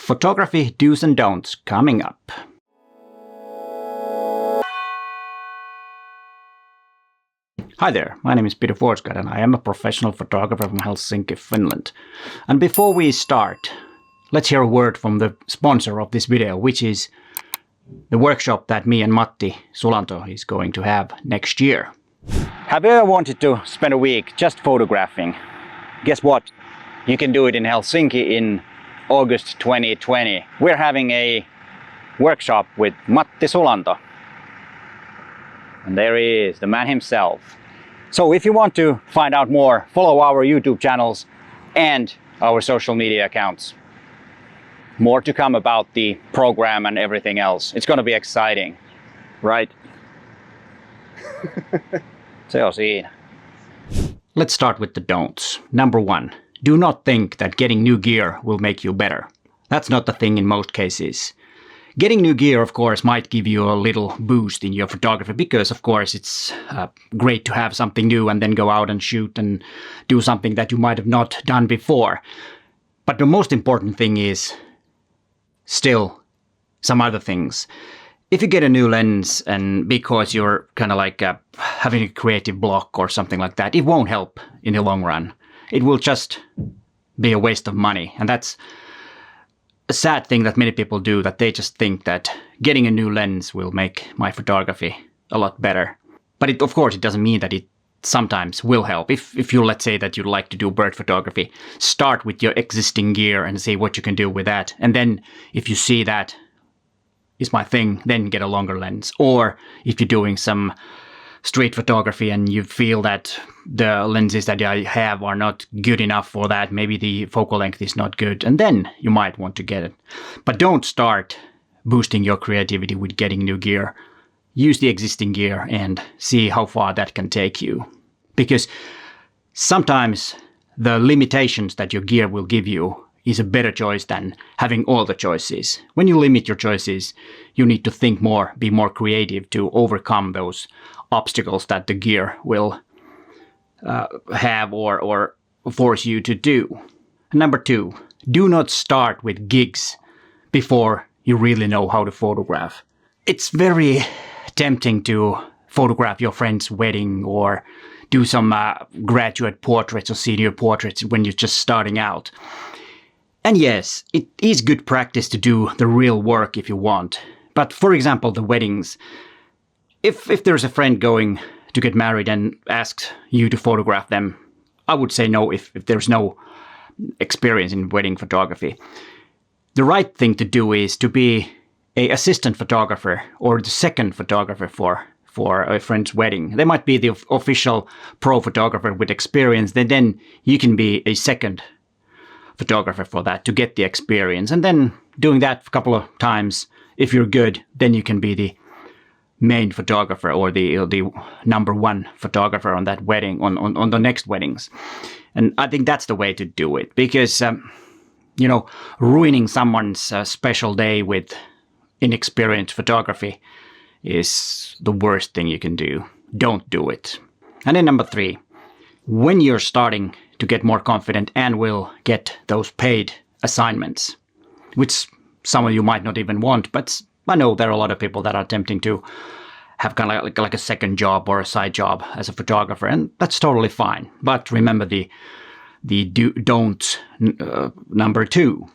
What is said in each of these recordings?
Photography do's and don'ts coming up. Hi there, my name is Peter Forsgård and I am a professional photographer from Helsinki, Finland. And before we start, let's hear a word from the sponsor of this video, which is the workshop that me and Matti Sulanto is going to have next year. Have you ever wanted to spend a week just photographing? Guess what? You can do it in Helsinki in August 2020. We're having a workshop with Matti Sulanto. And there he is, the man himself. So if you want to find out more, follow our YouTube channels and our social media accounts. More to come about the program and everything else. It's going to be exciting, right? Se on siinä. Let's start with the don'ts. Number 1. Do not think that getting new gear will make you better. That's not the thing in most cases. Getting new gear, of course, might give you a little boost in your photography because, of course, it's great to have something new and then go out and shoot and do something that you might have not done before. But the most important thing is still some other things. If you get a new lens and because you're kind of like having a creative block or something like that, it won't help in the long run. It will just be a waste of money. And that's a sad thing that many people do, that they just think that getting a new lens will make my photography a lot better. But of course, it doesn't mean that it sometimes will help. If you, let's say that you like to do bird photography, start with your existing gear and see what you can do with that. And then if you see that is my thing, then get a longer lens. Or if you're doing some street photography and you feel that the lenses that I have are not good enough for that, maybe the focal length is not good, and then you might want to get it. But don't start boosting your creativity with getting new gear. Use the existing gear and see how far that can take you. Because sometimes the limitations that your gear will give you is a better choice than having all the choices. When you limit your choices, you need to think more, be more creative to overcome those obstacles that the gear will have or force you to do. Number 2, do not start with gigs before you really know how to photograph. It's very tempting to photograph your friend's wedding or do some graduate portraits or senior portraits when you're just starting out. And yes, it is good practice to do the real work if you want. But for example, the weddings, if there's a friend going to get married and asks you to photograph them, I would say no if there's no experience in wedding photography. The right thing to do is to be an assistant photographer or the second photographer for a friend's wedding. They might be the official pro photographer with experience, then you can be a second photographer for that to get the experience. And then doing that a couple of times, if you're good, then you can be the main photographer or the number 1 photographer on that wedding, on the next weddings. And I think that's the way to do it, because ruining someone's special day with inexperienced photography is the worst thing you can do. Don't do it. And then number 3, when you're starting to get more confident and will get those paid assignments, which some of you might not even want, but I know there are a lot of people that are attempting to have kind of like a second job or a side job as a photographer, and that's totally fine. But remember the don't number 2.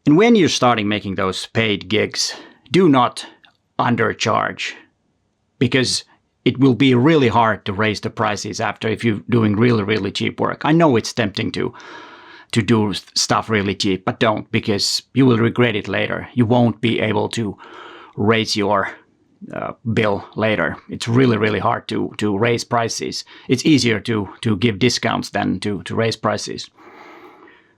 And when you're starting making those paid gigs, do not undercharge, because it will be really hard to raise the prices after if you're doing really, really cheap work. I know it's tempting to do stuff really cheap, but don't, because you will regret it later. You won't be able to raise your bill later. It's really, really hard to raise prices. It's easier to give discounts than to raise prices.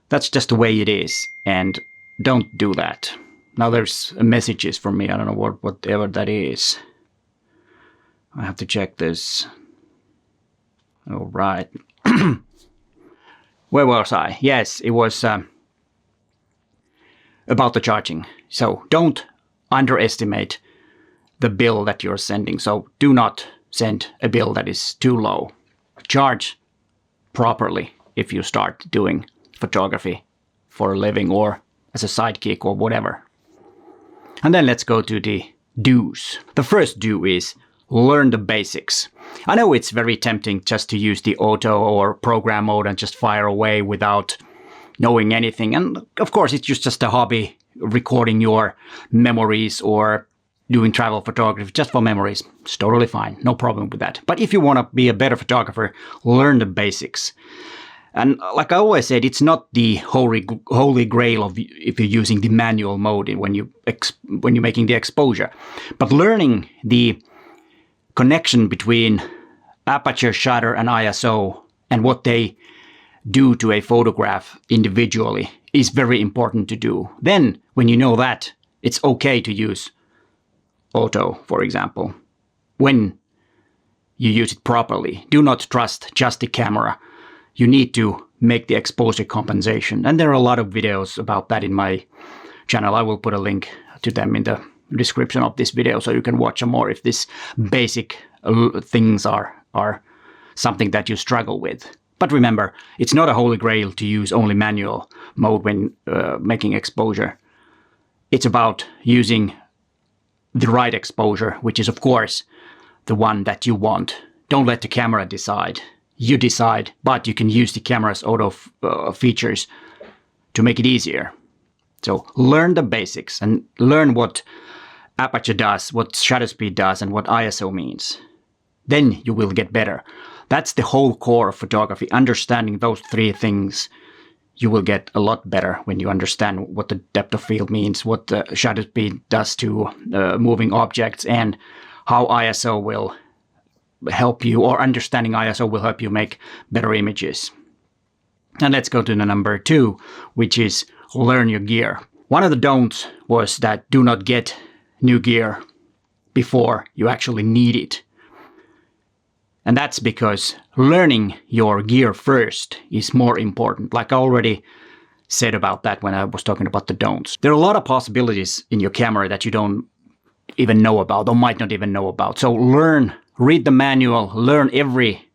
That's just the way it is, and don't do that. Now there's messages from me. I don't know whatever that is. I have to check this. All right. Where was I? Yes, it was about the charging. So don't underestimate the bill that you're sending. So do not send a bill that is too low. Charge properly if you start doing photography for a living or as a sidekick or whatever. And then let's go to the do's. The first do is learn the basics. I know it's very tempting just to use the auto or program mode and just fire away without knowing anything. And of course, it's just a hobby, recording your memories or doing travel photography just for memories. It's totally fine. No problem with that. But if you want to be a better photographer, learn the basics. And like I always said, it's not the holy grail of if you're using the manual mode when you're making the exposure. But learning the connection between aperture, shutter, and ISO and what they do to a photograph individually is very important to do. Then, when you know that, it's okay to use auto, for example, when you use it properly. Do not trust just the camera. You need to make the exposure compensation. And there are a lot of videos about that in my channel. I will put a link to them in the description of this video so you can watch some more if these basic things are something that you struggle with. But remember, it's not a holy grail to use only manual mode when making exposure. It's about using the right exposure, which is of course the one that you want. Don't let the camera decide. You decide, but you can use the camera's auto features to make it easier. So learn the basics and learn what aperture does, what shutter speed does, and what ISO means. Then you will get better. That's the whole core of photography. Understanding those three things, you will get a lot better when you understand what the depth of field means, what the shutter speed does to moving objects, and how ISO will help you, or understanding ISO will help you make better images. And let's go to the number 2, which is learn your gear. One of the don'ts was that do not get new gear before you actually need it. And that's because learning your gear first is more important. Like I already said about that when I was talking about the don'ts. There are a lot of possibilities in your camera that you don't even know about or might not even know about. So read the manual, learn every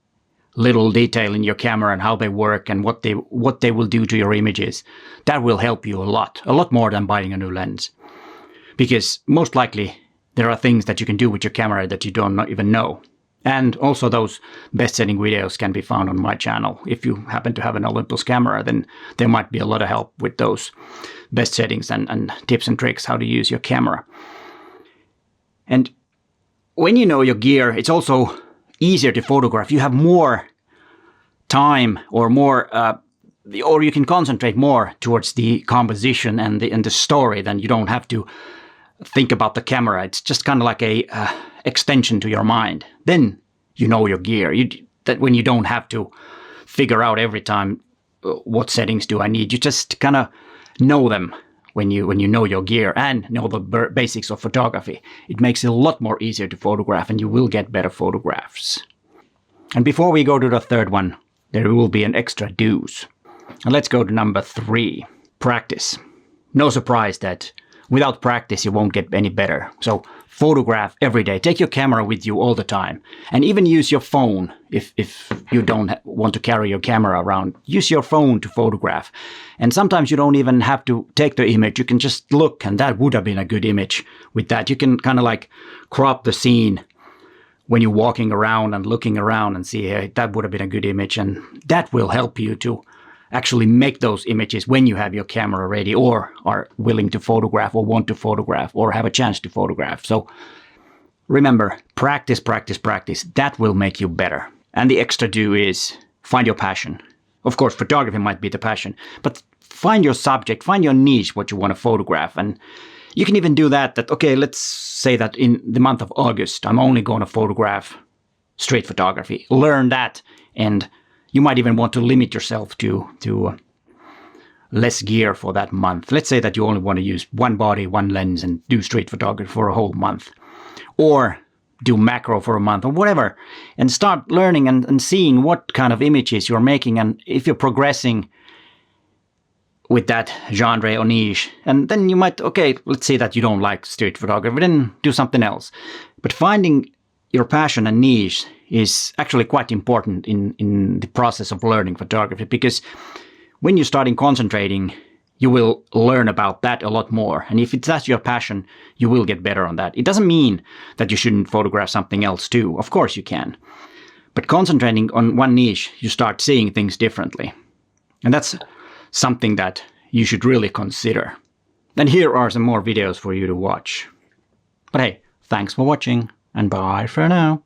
little detail in your camera and how they work and what they will do to your images. That will help you a lot more than buying a new lens. Because most likely there are things that you can do with your camera that you don't even know. And also those best setting videos can be found on my channel. If you happen to have an Olympus camera, then there might be a lot of help with those best settings and tips and tricks how to use your camera. And when you know your gear, it's also easier to photograph. You have more time or or you can concentrate more towards the composition and the story. Then you don't have to think about the camera. It's just kind of like a extension to your mind. Then you know your gear. That when you don't have to figure out every time what settings do I need. You just kind of know them when you know your gear and know the basics of photography. It makes it a lot more easier to photograph and you will get better photographs. And before we go to the third one, there will be an extra do's. And let's go to number 3, practice. No surprise that without practice you won't get any better. So photograph every day. Take your camera with you all the time. And even use your phone if you don't want to carry your camera around. Use your phone to photograph. And sometimes you don't even have to take the image. You can just look, and that would have been a good image with that. You can kind of like crop the scene when you're walking around and looking around and see, hey, that would have been a good image. And that will help you to actually make those images when you have your camera ready or are willing to photograph or want to photograph or have a chance to photograph. So remember, practice, practice, practice. That will make you better. And the extra do is find your passion. Of course, photography might be the passion, but find your subject, find your niche, what you want to photograph. And you can even do that, okay, let's say that in the month of August, I'm only going to photograph street photography. Learn that, and you might even want to limit yourself to less gear for that month. Let's say that you only want to use one body, one lens, and do street photography for a whole month. Or do macro for a month or whatever. And start learning and seeing what kind of images you're making. And if you're progressing with that genre or niche, and then you might, okay, let's say that you don't like street photography, then do something else. But finding your passion and niche is actually quite important in the process of learning photography, because when you're starting concentrating, you will learn about that a lot more. And if that's your passion, you will get better on that. It doesn't mean that you shouldn't photograph something else too. Of course you can. But concentrating on one niche, you start seeing things differently. And that's something that you should really consider. And here are some more videos for you to watch. But hey, thanks for watching, and bye for now.